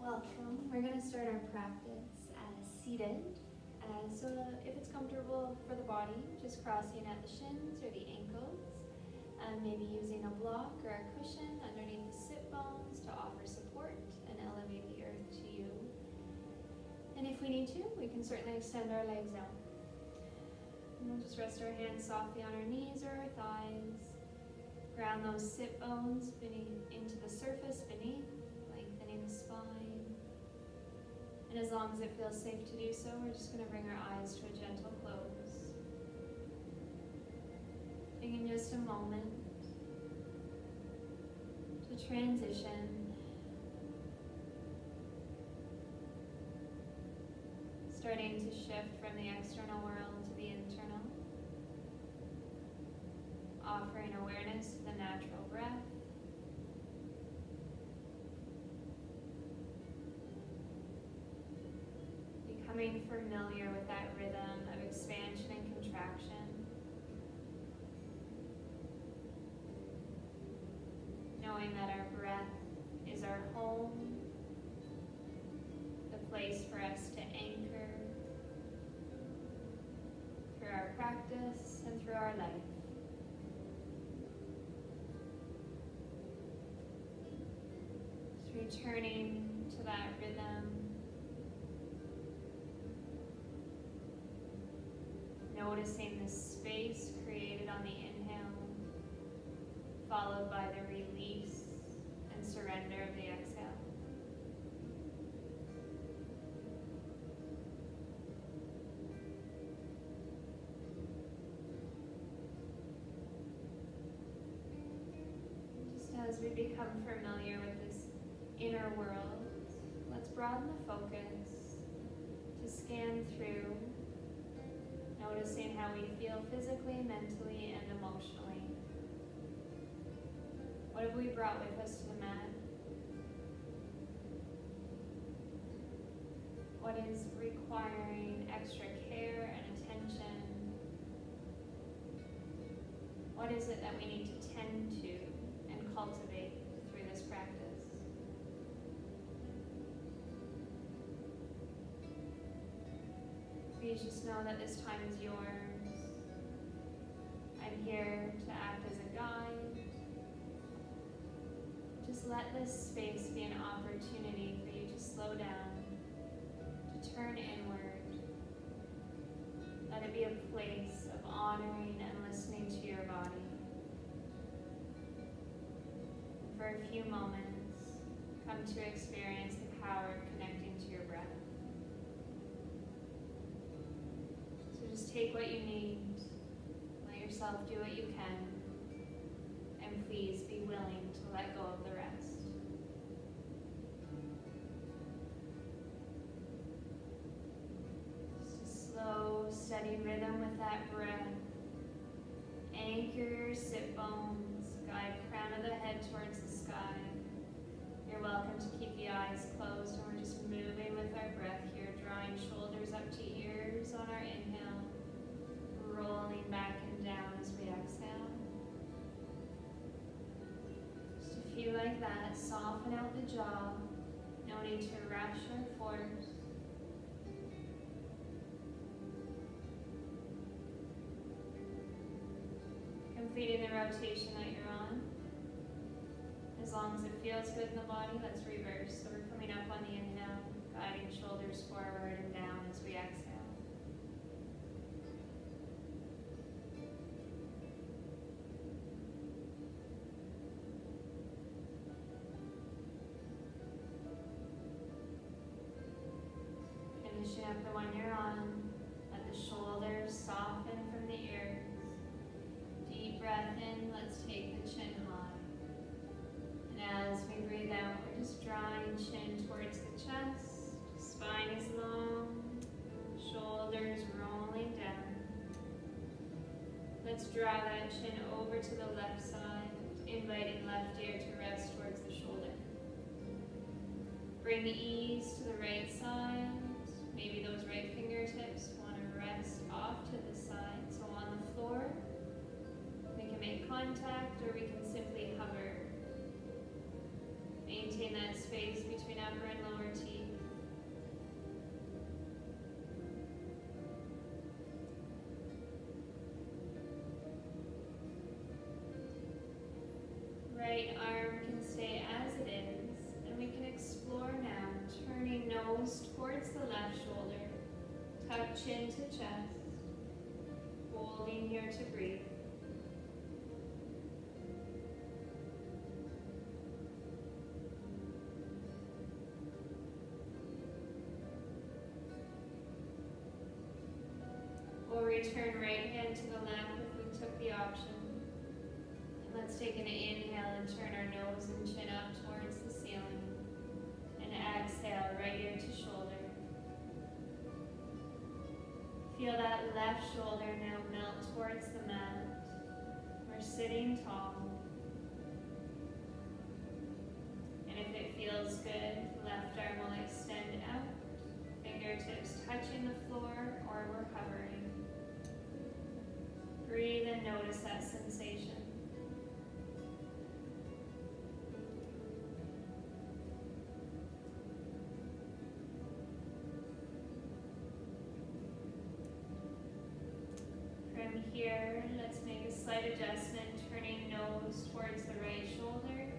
Welcome. We're going to start our practice as seated. So if it's comfortable for the body, just crossing at the shins or the ankles. Maybe using a block or a cushion underneath the sit bones to offer support and elevate the earth to you. And if we need to, we can certainly extend our legs out. And we'll just rest our hands softly on our knees or our thighs. Ground those sit bones into the surface beneath, lengthening the spine. And as long as it feels safe to do so, we're just going to bring our eyes to a gentle close. Taking just a moment to transition. Starting to shift from the external world to the internal. Offering awareness to the natural breath. Becoming familiar with that rhythm of expansion and contraction. Knowing that our breath is our home, the place for us to anchor through our practice and through our life. Just returning to that rhythm. Noticing the space created on the inhale, followed by the release and surrender of the exhale. Just as we become familiar with this inner world, let's broaden the focus to scan through, noticing how we feel physically, mentally, and emotionally. What have we brought with us to the mat? What is requiring extra care and attention? What is it that we need to tend to and cultivate through this practice? Please just know that this time is yours. I'm here to act as a guide. Just let this space be an opportunity for you to slow down, to turn inward. Let it be a place of honoring and listening to your body. And for a few moments, come to experience the power of connecting to your breath. Just take what you need, let yourself do what you can, and please be willing to let go of the rest. Just a slow, steady rhythm with that breath. Anchor your sit bones, guide crown of the head towards the sky. You're welcome to keep the eyes closed, and we're just moving with our breath here, drawing shoulders up to ears on our inhale, rolling back and down as we exhale. Just to feel like that, soften out the jaw, no need to rush or force. Completing the rotation that you're on. As long as it feels good in the body, let's reverse. So we're coming up on the inhale, guiding shoulders forward and down as we exhale. Finishing up the one you're on, let the shoulders soften from the ears. Deep breath in, let's take the chin high. And as we breathe out, we're just drawing chin towards the chest, spine is long, shoulders rolling down. Let's draw that chin over to the left side, inviting left ear to rest towards the shoulder. Bring ease to the right side. Maybe those right fingertips want to rest off to the side. So on the floor, we can make contact or we can simply hover. Maintain that space between upper and lower teeth. Right arm can stay as it is, and we can explore now, turning nose towards the left shoulder, tuck chin to chest, holding here to breathe. We'll return right hand to the left if we took the option. Let's take an inhale and turn our nose and chin up towards the ceiling. And exhale, right ear to shoulder. Feel that left shoulder now melt towards the mat. We're sitting tall. And if it feels good, left arm will extend out. Fingertips touching the floor, or we're hovering. Breathe and notice that sensation. From here, let's make a slight adjustment, turning nose towards the right shoulder.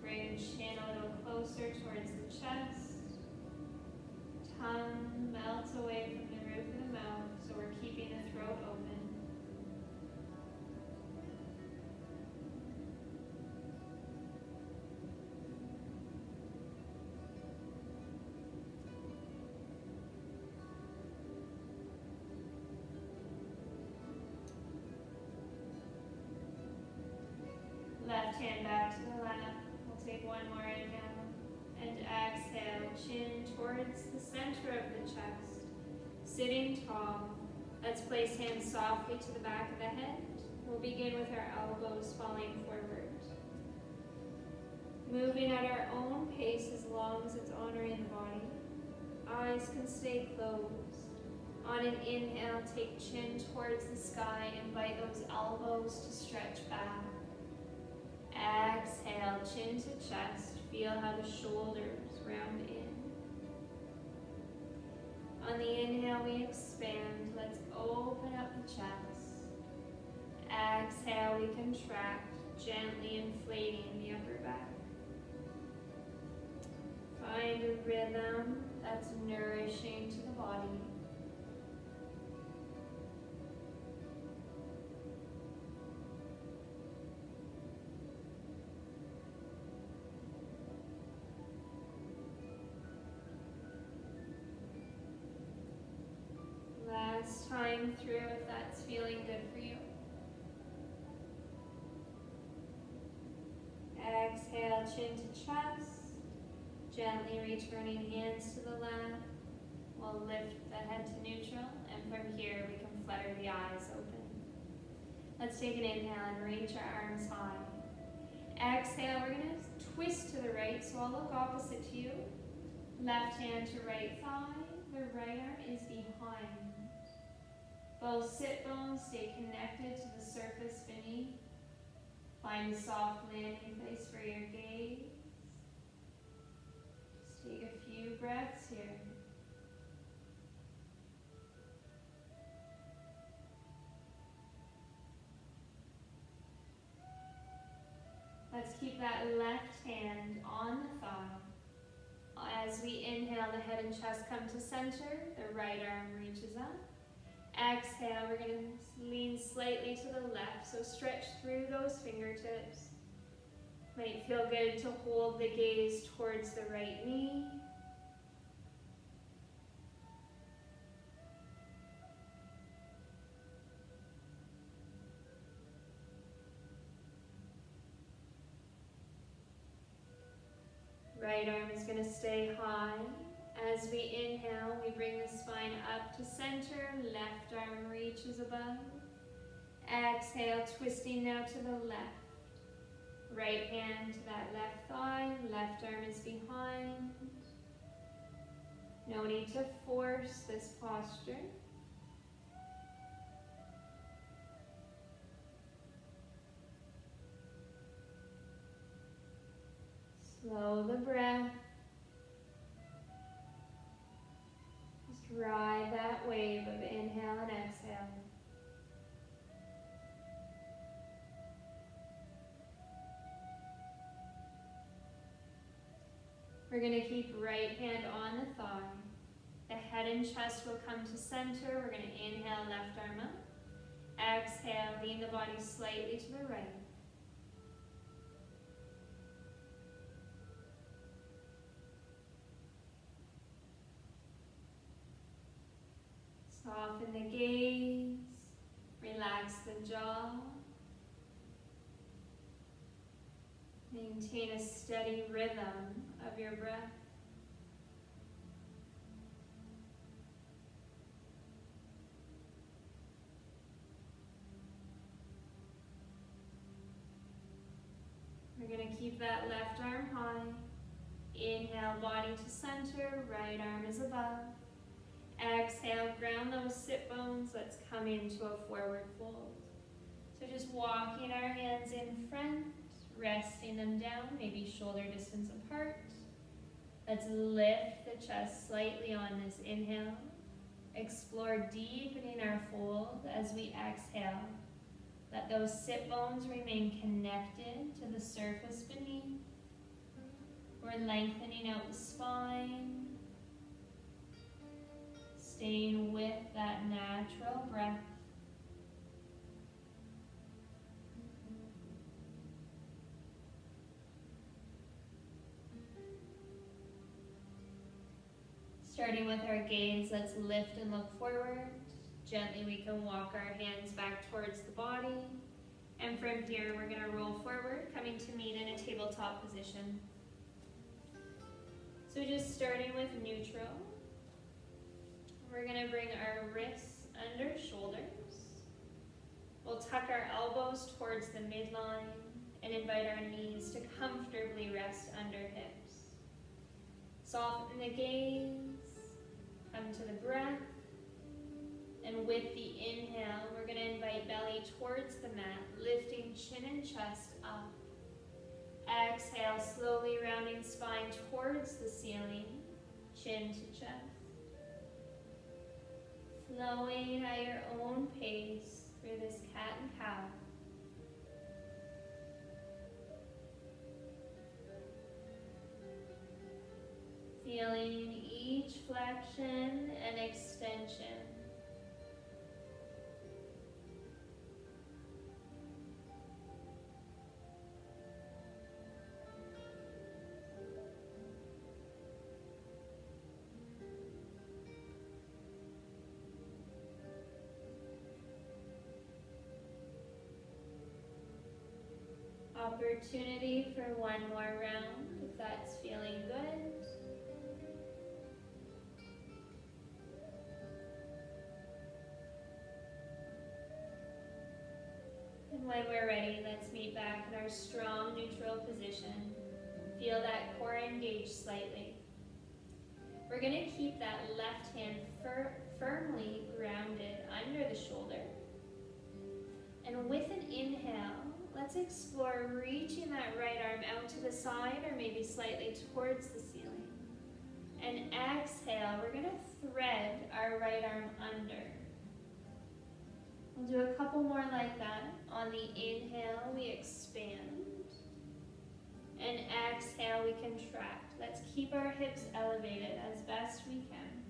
Bring chin a little closer towards the chest. Tongue melts away from the roof of the mouth, so we're keeping the throat open. Left hand back to the lap. We'll take one more inhale. And exhale, chin towards the center of the chest. Sitting tall. Let's place hands softly to the back of the head. We'll begin with our elbows falling forward. Moving at our own pace as long as it's honoring the body. Eyes can stay closed. On an inhale, take chin towards the sky. Invite those elbows to stretch back. Exhale, chin to chest. Feel how the shoulders round in. On the inhale, we expand. Let's open up the chest. Exhale, we contract, gently inflating the upper back. Find a rhythm that's nourishing to the body. Last time through, if that's feeling good for you. Exhale, chin to chest. Gently returning hands to the lap. We'll lift the head to neutral, and from here we can flutter the eyes open. Let's take an inhale and reach our arms high. Exhale, we're going to twist to the right, so I'll look opposite to you. Left hand to right thigh. The right arm is behind. Both sit bones stay connected to the surface beneath. Find a soft landing place for your gaze. Just take a few breaths here. Let's keep that left hand on the thigh. As we inhale, the head and chest come to center. The right arm reaches up. Exhale, we're going to lean slightly to the left, so stretch through those fingertips. Might feel good to hold the gaze towards the right knee. Right arm is going to stay high. As we inhale, we bring the spine up to center. Left arm reaches above. Exhale, twisting now to the left. Right hand to that left thigh. Left arm is behind. No need to force this posture. Slow the breath. Just ride that wave of inhale and exhale. We're going to keep right hand on the thigh. The head and chest will come to center. We're going to inhale, left arm up. Exhale, lean the body slightly to the right. Soften the gaze. Relax the jaw. Maintain a steady rhythm of your breath. We're going to keep that left arm high. Inhale, body to center, right arm is above. Exhale, ground those sit bones. Let's come into a forward fold. So just walking our hands in front, resting them down, maybe shoulder distance apart. Let's lift the chest slightly on this inhale. Explore deepening our fold as we exhale. Let those sit bones remain connected to the surface beneath. We're lengthening out the spine, staying with that natural breath. Starting with our gaze, let's lift and look forward. Gently we can walk our hands back towards the body. And from here, we're going to roll forward, coming to meet in a tabletop position. So just starting with neutral. We're going to bring our wrists under shoulders. We'll tuck our elbows towards the midline and invite our knees to comfortably rest under hips. Soften the gaze, come to the breath, and with the inhale, we're going to invite belly towards the mat, lifting chin and chest up. Exhale, slowly rounding spine towards the ceiling, chin to chest. Flowing at your own pace through this cat and cow. Feeling each flexion and extension. Opportunity for one more round if that's feeling good. And when we're ready, let's meet back in our strong neutral position. Feel that core engage slightly. We're going to keep that left hand firmly grounded under the shoulder. And with an inhale, let's explore reaching that right arm out to the side or maybe slightly towards the ceiling. And exhale, we're going to thread our right arm under. We'll do a couple more like that. On the inhale, we expand. And exhale, we contract. Let's keep our hips elevated as best we can.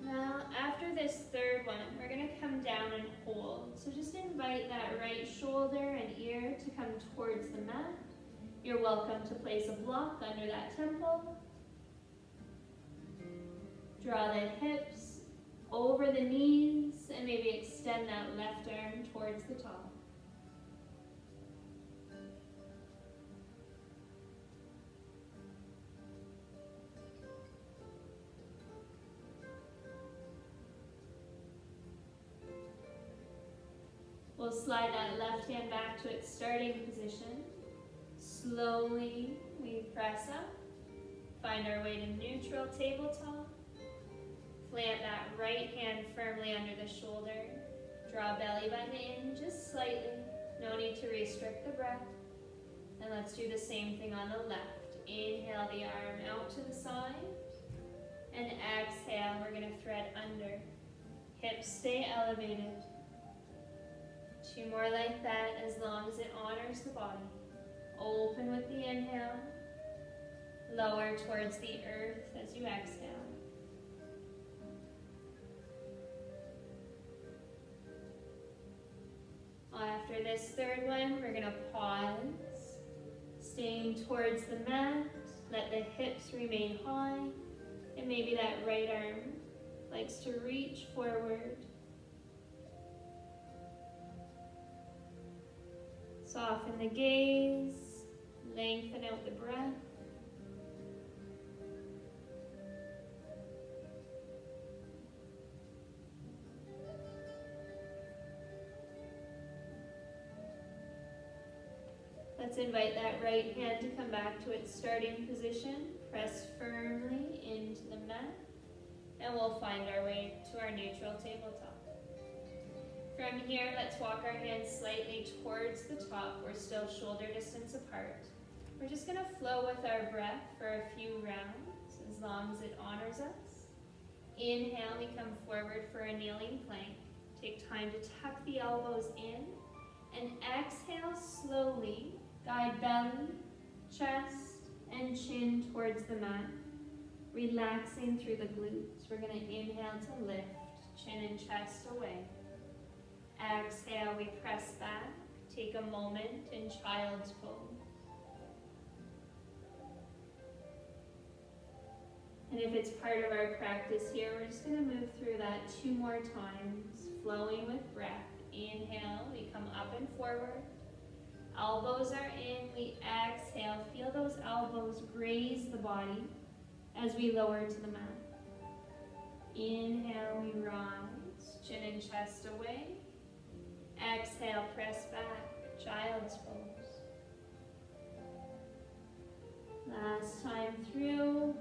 Now, after this third one, we're going to come down and hold. So just invite that right shoulder and ear to come towards the mat. You're welcome to place a block under that temple. Draw the hips over the knees and maybe extend that left arm towards the top. We'll slide that left hand back to its starting position. Slowly we press up, find our way to neutral tabletop. Plant that right hand firmly under the shoulder. Draw belly button in just slightly. No need to restrict the breath. And let's do the same thing on the left. Inhale the arm out to the side. And exhale, we're going to thread under. Hips stay elevated. 2 more like that, as long as it honors the body. Open with the inhale. Lower towards the earth as you exhale. After this third one, we're going to pause. Staying towards the mat. Let the hips remain high. And maybe that right arm likes to reach forward. Soften the gaze. Lengthen out the breath. Let's invite that right hand to come back to its starting position. Press firmly into the mat, and we'll find our way to our neutral tabletop. From here, let's walk our hands slightly towards the top. We're still shoulder distance apart. We're just going to flow with our breath for a few rounds, as long as it honors us. Inhale, we come forward for a kneeling plank. Take time to tuck the elbows in, and exhale slowly. Guide belly, chest, and chin towards the mat, relaxing through the glutes. We're going to inhale to lift, chin and chest away. Exhale, we press back. Take a moment in child's pose. And if it's part of our practice here, we're just going to move through that 2 more times, flowing with breath. Inhale, we come up and forward. Elbows are in, we exhale. Feel those elbows graze the body as we lower to the mat. Inhale, we rise, chin and chest away. Exhale, press back, child's pose. Last time through.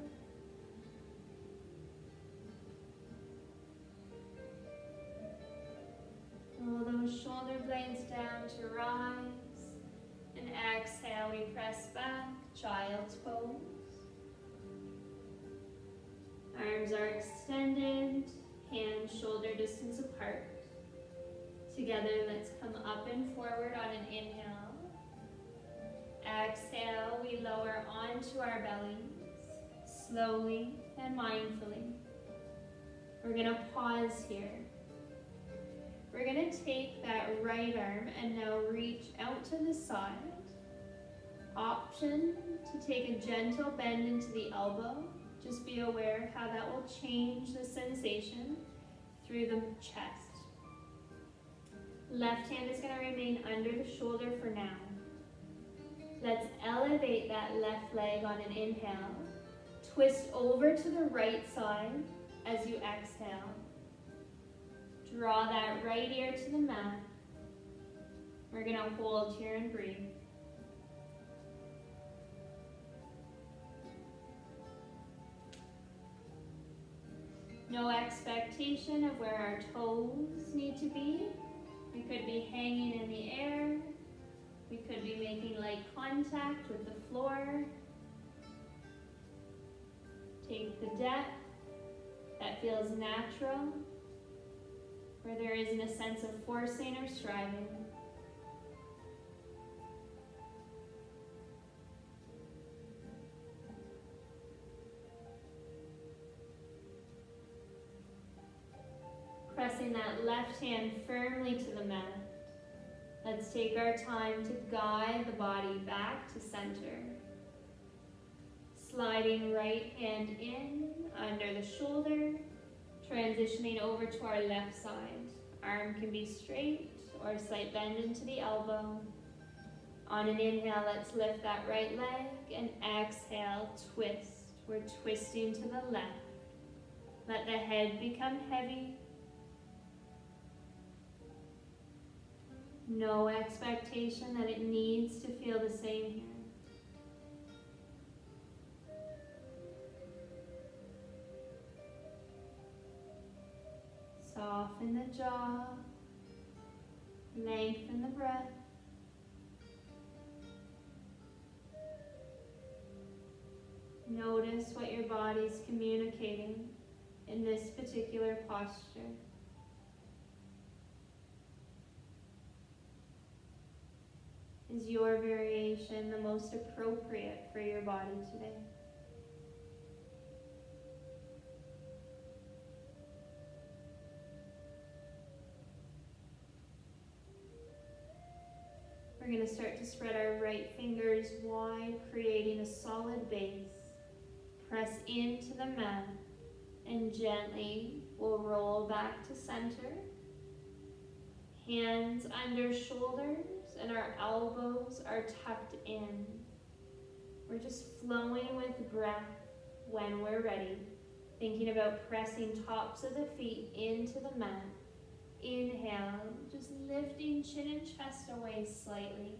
Roll those shoulder blades down to rise. And exhale, we press back, child's pose. Arms are extended, hands shoulder distance apart. Together, let's come up and forward on an inhale. Exhale, we lower onto our bellies, slowly and mindfully. We're going to pause here. We're going to take that right arm and now reach out to the side. Option to take a gentle bend into the elbow. Just be aware of how that will change the sensation through the chest. Left hand is going to remain under the shoulder for now. Let's elevate that left leg on an inhale. Twist over to the right side as you exhale. Draw that right ear to the mat. We're going to hold here and breathe. No expectation of where our toes need to be. We could be hanging in the air. We could be making light contact with the floor. Take the depth that feels natural, where there isn't a sense of forcing or striving. Pressing that left hand firmly to the mat. Let's take our time to guide the body back to center. Sliding right hand in, under the shoulder, transitioning over to our left side. Arm can be straight or a slight bend into the elbow. On an inhale, let's lift that right leg, and exhale, twist. We're twisting to the left. Let the head become heavy. No expectation that it needs to feel the same here. Soften the jaw, lengthen the breath. Notice what your body's communicating in this particular posture. Is your variation the most appropriate for your body today? We're going to start to spread our right fingers wide, creating a solid base. Press into the mat and gently we'll roll back to center. Hands under shoulders and our elbows are tucked in. We're just flowing with breath when we're ready. Thinking about pressing tops of the feet into the mat. Inhale, just lifting chin and chest away slightly.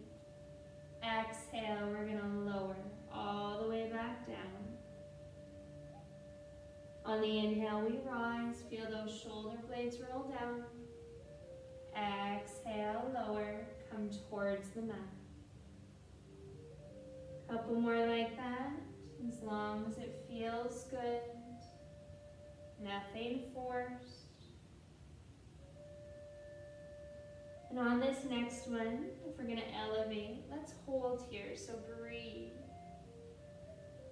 Exhale, we're going to lower all the way back down. On the inhale, we rise. Feel those shoulder blades roll down. Exhale, lower, come towards the mat. Couple more like that, as long as it feels good. Nothing forced. And on this next one, if we're going to elevate, let's hold here, so breathe.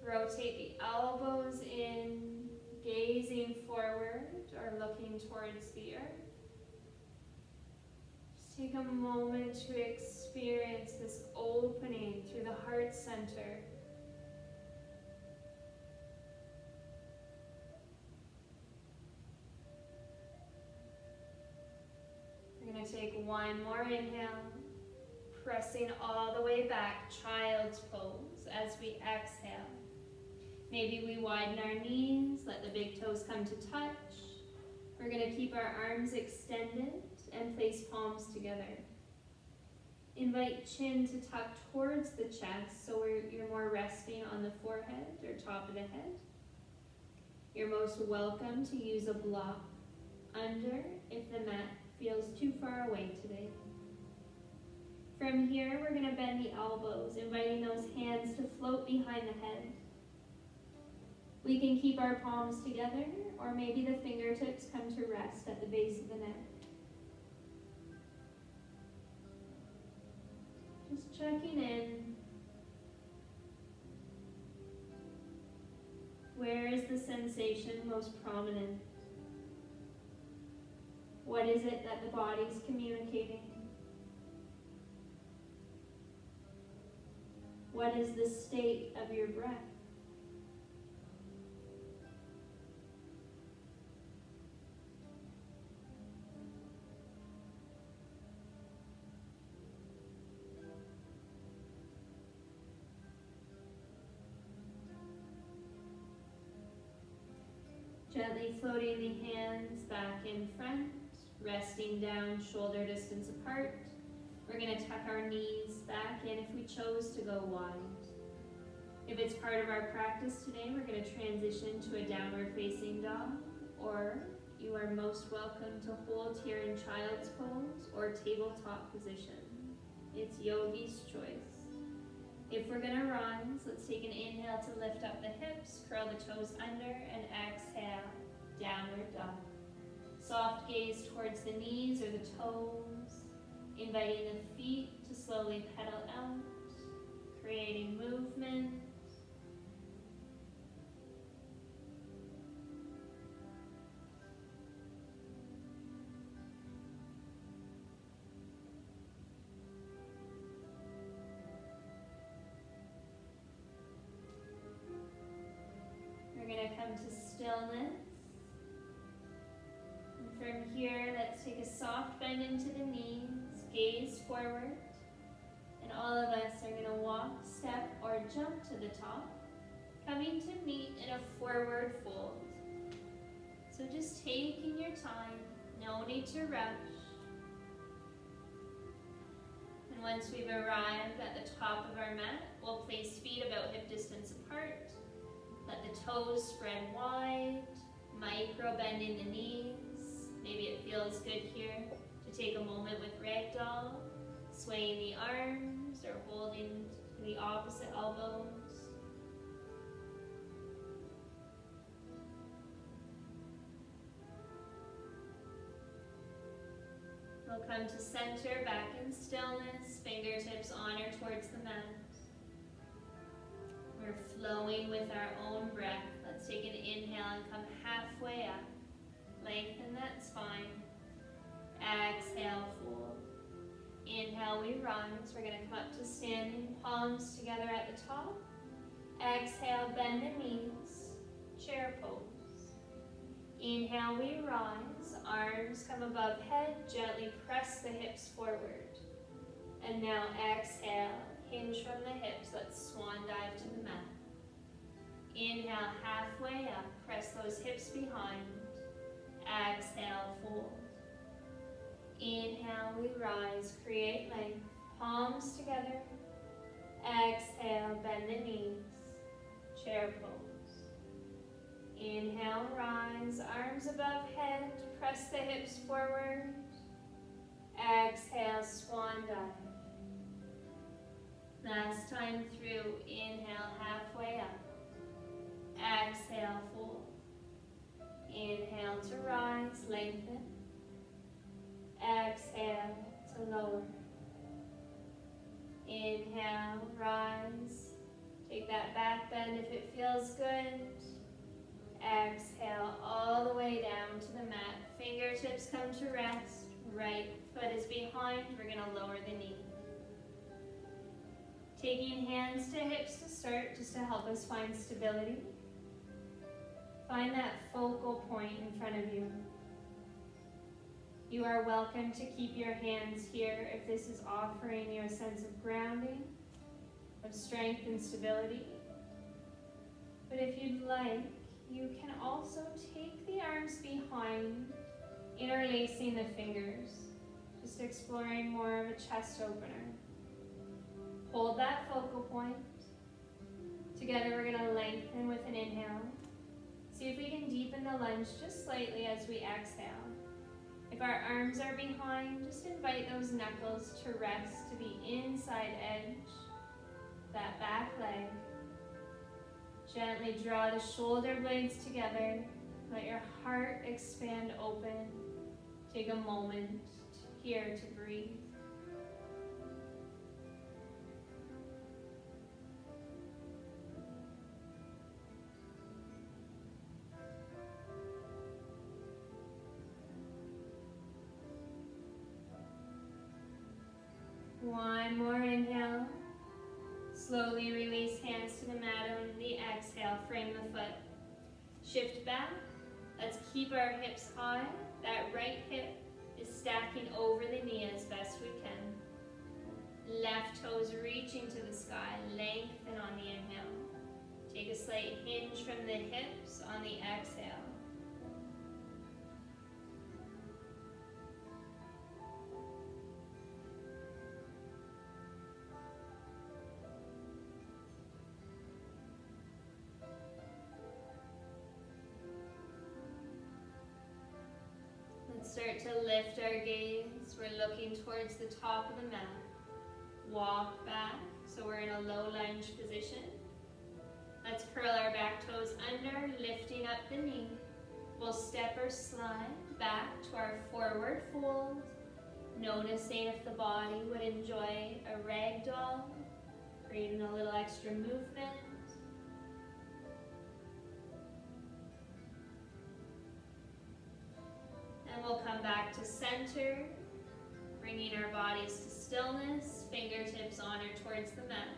Rotate the elbows in, gazing forward or looking towards the earth. Just take a moment to experience this opening through the heart center. We're going to take one more inhale, pressing all the way back, child's pose as we exhale. Maybe we widen our knees, let the big toes come to touch. We're going to keep our arms extended and place palms together. Invite chin to tuck towards the chest so you're more resting on the forehead or top of the head. You're most welcome to use a block under if the mat feels too far away today. From here, we're going to bend the elbows, inviting those hands to float behind the head. We can keep our palms together, or maybe the fingertips come to rest at the base of the neck. Just checking in. Where is the sensation most prominent? What is it that the body's communicating? What is the state of your breath? Gently floating the hands back in front, resting down shoulder distance apart. We're going to tuck our knees back in if we chose to go wide. If it's part of our practice today, we're going to transition to a downward facing dog, or you are most welcome to hold here in child's pose or tabletop position. It's yogi's choice. If we're going to rise, let's take an inhale to lift up the hips, curl the toes under, and exhale, downward dog. Soft gaze towards the knees or the toes, inviting the feet to slowly pedal out, creating movement. We're going to come to stillness. And from here, let's take a soft bend into the knees, gaze forward, and all of us are going to walk, step, or jump to the top, coming to meet in a forward fold. So just taking your time, no need to rush. And once we've arrived at the top of our mat, we'll place feet about hip distance apart. Let the toes spread wide, micro bend in the knees. Maybe it feels good here to take a moment with ragdoll, swaying the arms or holding the opposite elbows. We'll come to center, back in stillness, fingertips on or towards the mat. We're flowing with our own breath. Let's take an inhale and come halfway up. Lengthen that spine. Exhale, fold. Inhale, we rise. We're going to come up to standing, palms together at the top. Exhale, bend the knees, chair pose. Inhale, we rise. Arms come above head. Gently press the hips forward. And now exhale, hinge from the hips. Let's swan dive to the mat. Inhale, halfway up. Press those hips behind. Exhale, fold. Inhale, we rise. Create length. Palms together. Exhale, bend the knees. Chair pose. Inhale, rise. Arms above head. Press the hips forward. Exhale, swan dive. Last time through, inhale, halfway up. Exhale, fold. Inhale to rise, lengthen. Exhale to lower. Inhale, rise. Take that back bend if it feels good. Exhale all the way down to the mat. Fingertips come to rest. Right foot is behind. We're going to lower the knee. Taking hands to hips to start, just to help us find stability. Find that focal point in front of you. You are welcome to keep your hands here if this is offering you a sense of grounding, of strength and stability. But if you'd like, you can also take the arms behind, interlacing the fingers, just exploring more of a chest opener. Hold that focal point. Together we're going to lengthen with an inhale. See if we can deepen the lunge just slightly as we exhale. If our arms are behind, just invite those knuckles to rest, to be inside edge, that back leg. Gently draw the shoulder blades together. Let your heart expand open. Take a moment here to breathe. One more inhale. Slowly release hands to the mat on the exhale. Frame the foot. Shift back. Let's keep our hips high. That right hip is stacking over the knee as best we can. Left toes reaching to the sky. Lengthen on the inhale. Take a slight hinge from the hips on the exhale. Start to lift our gaze. We're looking towards the top of the mat. Walk back, so we're in a low lunge position. Let's curl our back toes under, lifting up the knee. We'll step or slide back to our forward fold, noticing if the body would enjoy a ragdoll, creating a little extra movement. And we'll come back to center, bringing our bodies to stillness, fingertips on or towards the mat.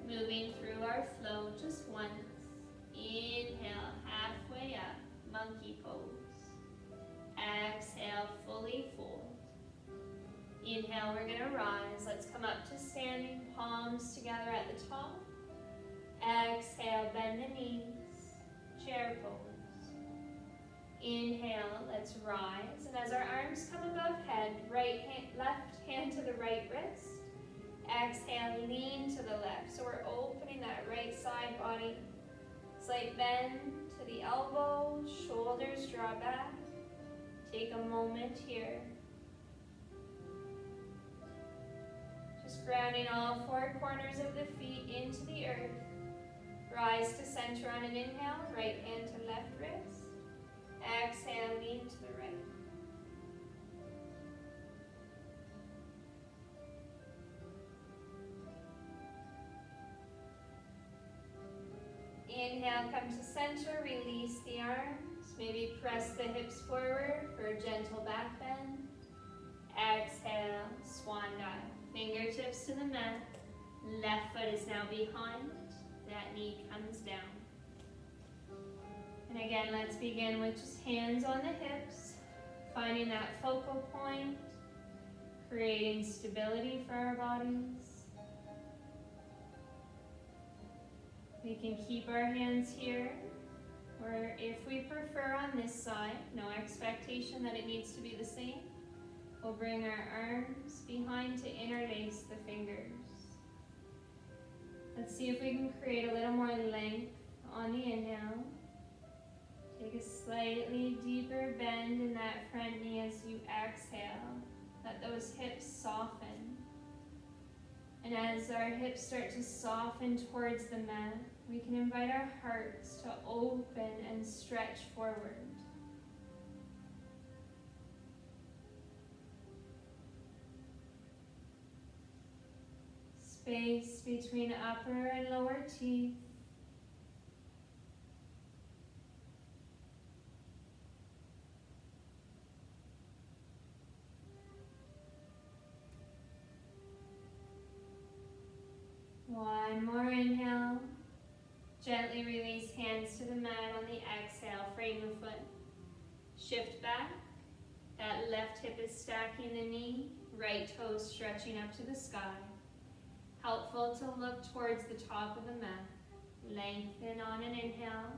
Moving through our flow just once. Inhale, halfway up, monkey pose. Exhale, fully fold. Inhale, we're going to rise. Let's come up to standing, palms together at the top. Exhale, bend the knees, chair pose. Inhale, let's rise, and as our arms come above head, left hand to the right wrist. Exhale, lean to the left. So we're opening that right side body. Slight bend to the elbow, shoulders draw back. Take a moment here. Just grounding all four corners of the feet into the earth. Rise to center on an inhale, right hand to left wrist. Exhale, lean to the right. Inhale, come to center, release the arms. Maybe press the hips forward for a gentle back bend. Exhale, swan dive. Fingertips to the mat. Left foot is now behind. That knee comes down. And again, let's begin with just hands on the hips, finding that focal point, creating stability for our bodies. We can keep our hands here, or if we prefer on this side, no expectation that it needs to be the same. We'll bring our arms behind to interlace the fingers. Let's see if we can create a little more length on the inhale. Take a slightly deeper bend in that front knee as you exhale. Let those hips soften. And as our hips start to soften towards the mat, we can invite our hearts to open and stretch forward. Space between upper and lower teeth. One more inhale. Gently release hands to the mat on the exhale. Frame the foot. Shift back. That left hip is stacking the knee. Right toe stretching up to the sky. Helpful to look towards the top of the mat. Lengthen on an inhale.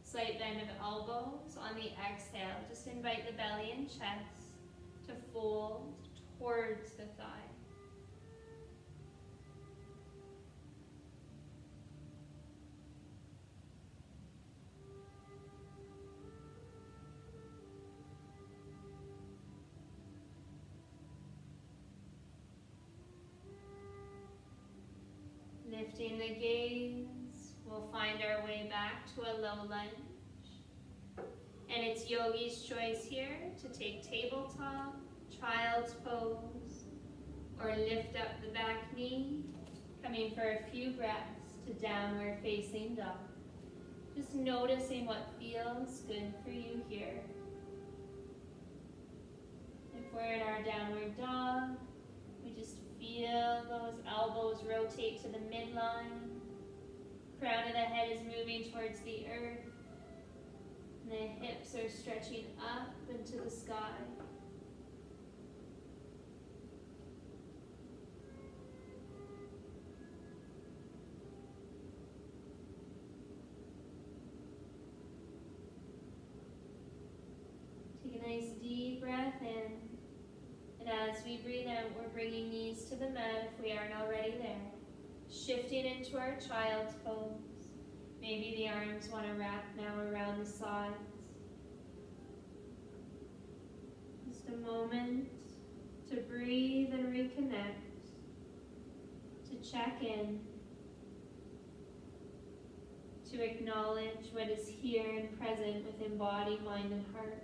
Slight bend of elbows on the exhale. Just invite the belly and chest to fold towards the thigh. Lifting the gaze, we'll find our way back to a low lunge. And it's yogi's choice here to take tabletop, child's pose, or lift up the back knee, coming for a few breaths to downward facing dog. Just noticing what feels good for you here. If we're in our downward dog, we just feel those elbows rotate to the midline. Crown of the head is moving towards the earth. And the hips are stretching up into the sky. Take a nice deep breath in. And as we breathe out, we're bringing knees to the mat if we aren't already there. Shifting into our child's pose. Maybe the arms want to wrap now around the sides. Just a moment to breathe and reconnect, to check in, to acknowledge what is here and present within body, mind, and heart.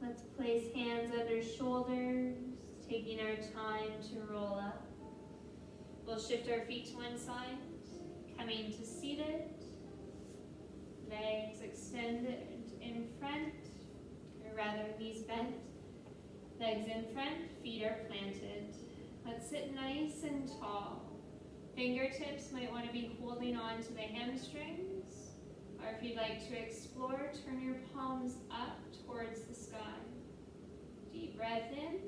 Let's place hands under shoulders, taking our time to roll up. We'll shift our feet to one side, coming to seated. Legs extended in front, or rather knees bent. Legs in front, feet are planted. Let's sit nice and tall. Fingertips might want to be holding on to the hamstrings. Or if you'd like to explore, turn your palms up towards the sky. Deep breath in.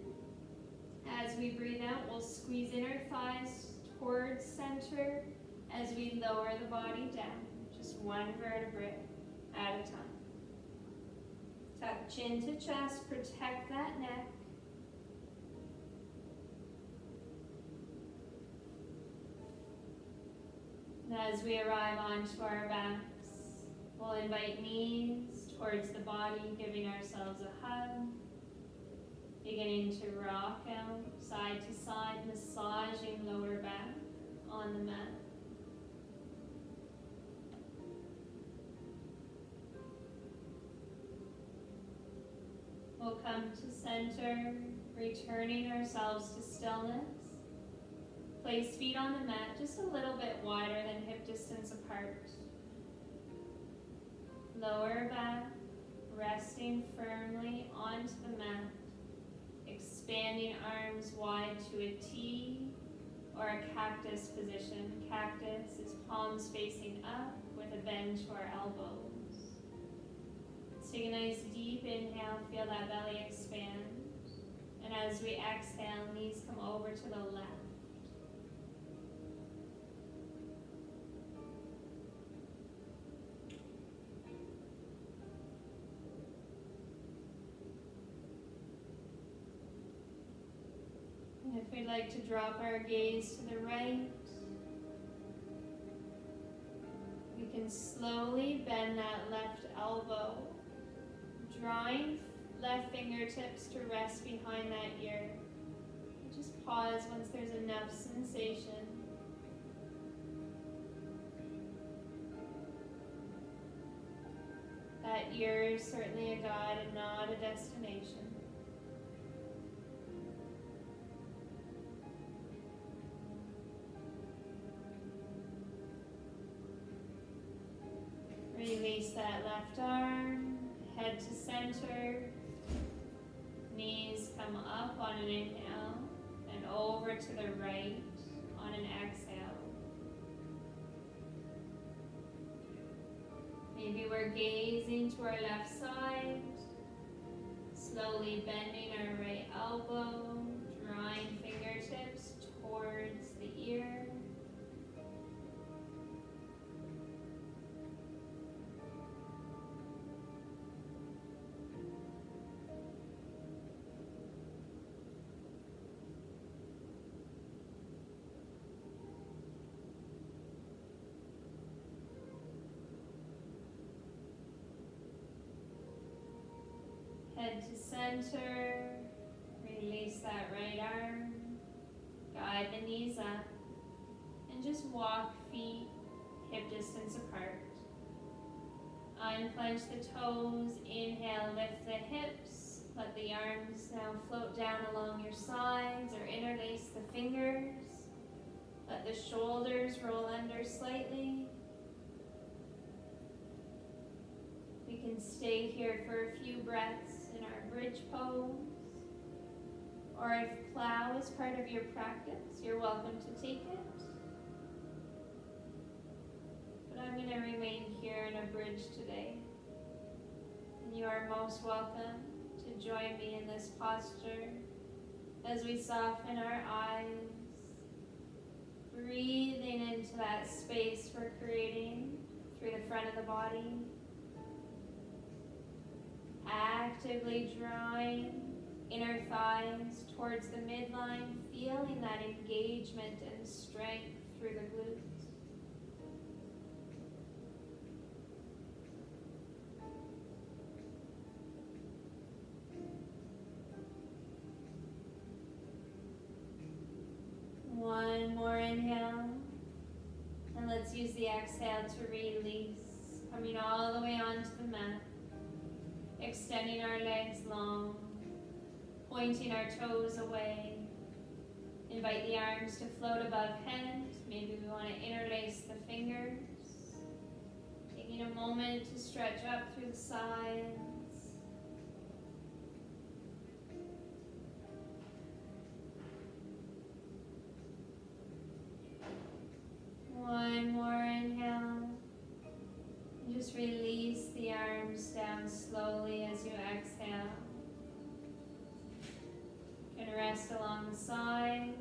As we breathe out, we'll squeeze inner thighs towards center as we lower the body down. Just one vertebrae at a time. Tuck chin to chest, protect that neck. And as we arrive onto our backs, we'll invite knees towards the body, giving ourselves a hug. Beginning to rock out side to side, massaging lower back on the mat. We'll come to center, returning ourselves to stillness. Place feet on the mat just a little bit wider than hip distance apart. Lower back, resting firmly onto the mat. Expanding arms wide to a T or a cactus position. Cactus is palms facing up with a bend to our elbows. Let's take a nice deep inhale, feel that belly expand. And as we exhale, knees come over to the left. And if we'd like to drop our gaze to the right, we can slowly bend that left elbow, drawing left fingertips to rest behind that ear. Just pause once there's enough sensation. That ear is certainly a guide and not a destination. Release that left arm, head to center, knees come up on an inhale and over to the right on an exhale. Maybe we're gazing to our left side, slowly bending our right elbow, drawing fingertips towards the ear. Head to center, release that right arm, guide the knees up, and just walk feet hip distance apart. Unclench the toes, inhale, lift the hips, let the arms now float down along your sides or interlace the fingers. Let the shoulders roll under slightly. We can stay here for a few breaths in our bridge pose. Or if plow is part of your practice, you're welcome to take it. But I'm going to remain here in a bridge today. And you are most welcome to join me in this posture as we soften our eyes, breathing into that space we're creating through the front of the body. Actively drawing inner thighs towards the midline, feeling that engagement and strength through the glutes. One more inhale, and let's use the exhale to release, coming all the way onto the mat. Extending our legs long, pointing our toes away. Invite the arms to float above head. Maybe we want to interlace the fingers. Taking a moment to stretch up through the sides. One more inhale. Just release the arms down slowly as you exhale. You can rest along the sides,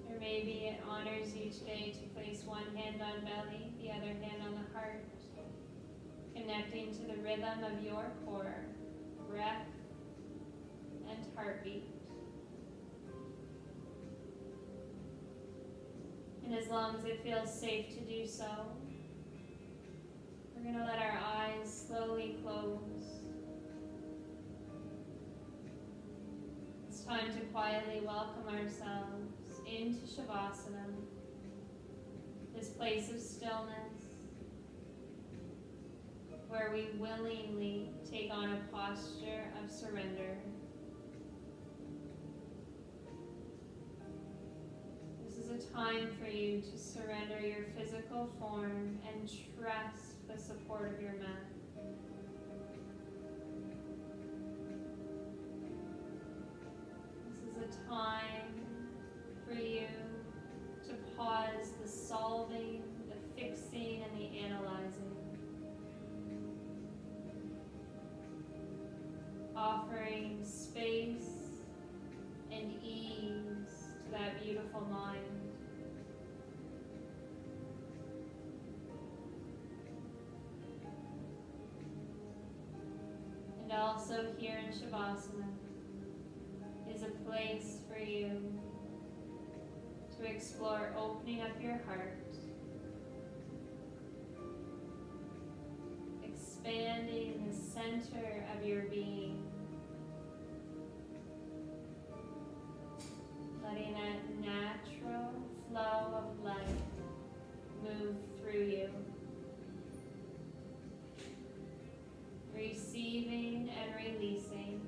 or maybe it honors you today to place one hand on belly, the other hand on the heart, connecting to the rhythm of your core, breath and heartbeat. And as long as it feels safe to do so, we're going to let our eyes slowly close. It's time to quietly welcome ourselves into Shavasana, this place of stillness, where we willingly take on a posture of surrender. This is a time for you to surrender your physical form and trust the support of your mat. This is a time for you to pause the solving, the fixing, and the analyzing. Offering space and ease to that beautiful mind. And also here in Shavasana is a place for you to explore opening up your heart, expanding the center of your being, letting that natural flow of life move through you, receiving and releasing.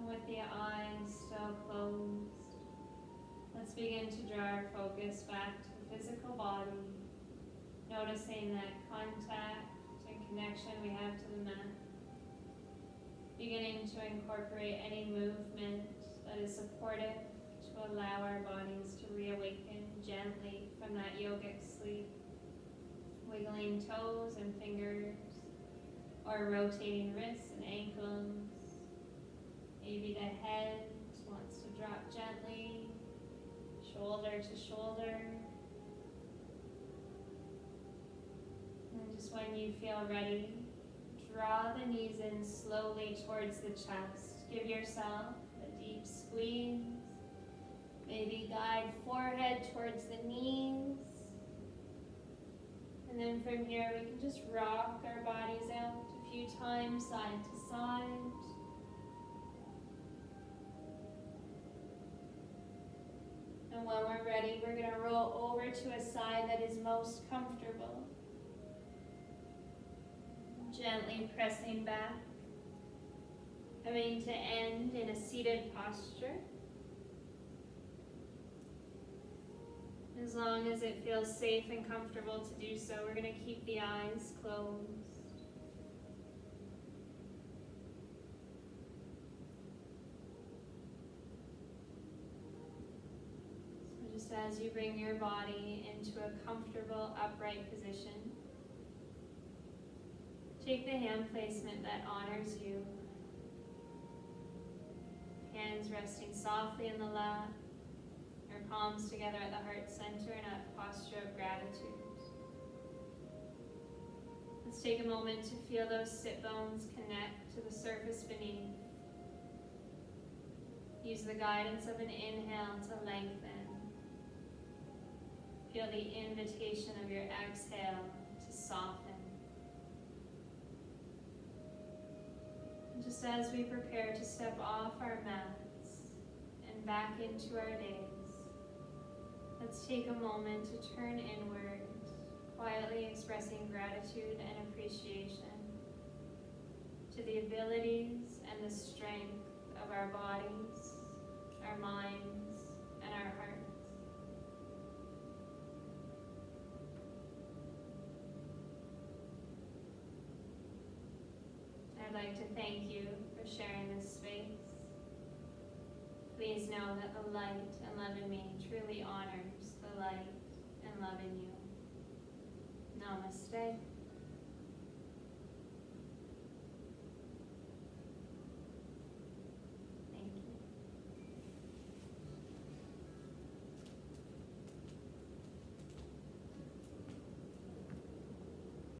With the eyes still closed, let's begin to draw our focus back to the physical body, noticing that contact and connection we have to the mat. Beginning to incorporate any movement that is supportive to allow our bodies to reawaken gently from that yogic sleep. Wiggling toes and fingers, or rotating wrists and ankles. Maybe the head wants to drop gently, shoulder to shoulder. And just when you feel ready, draw the knees in slowly towards the chest. Give yourself a deep squeeze. Maybe guide forehead towards the knees. And then from here we can just rock our bodies out a few times, side to side. And when we're ready, we're going to roll over to a side that is most comfortable. Gently pressing back, coming to end in a seated posture. As long as it feels safe and comfortable to do so, we're going to keep the eyes closed. So just as you bring your body into a comfortable upright position, take the hand placement that honors you. Hands resting softly in the lap, your palms together at the heart center in a posture of gratitude. Let's take a moment to feel those sit bones connect to the surface beneath. Use the guidance of an inhale to lengthen. Feel the invitation of your exhale to soften. And just as we prepare to step off our mats and back into our days, let's take a moment to turn inward, quietly expressing gratitude and appreciation to the abilities and the strength of our bodies, our minds, and our hearts. like to thank you for sharing this space. Please know that the light and love in me truly honors the light and love in you. Namaste.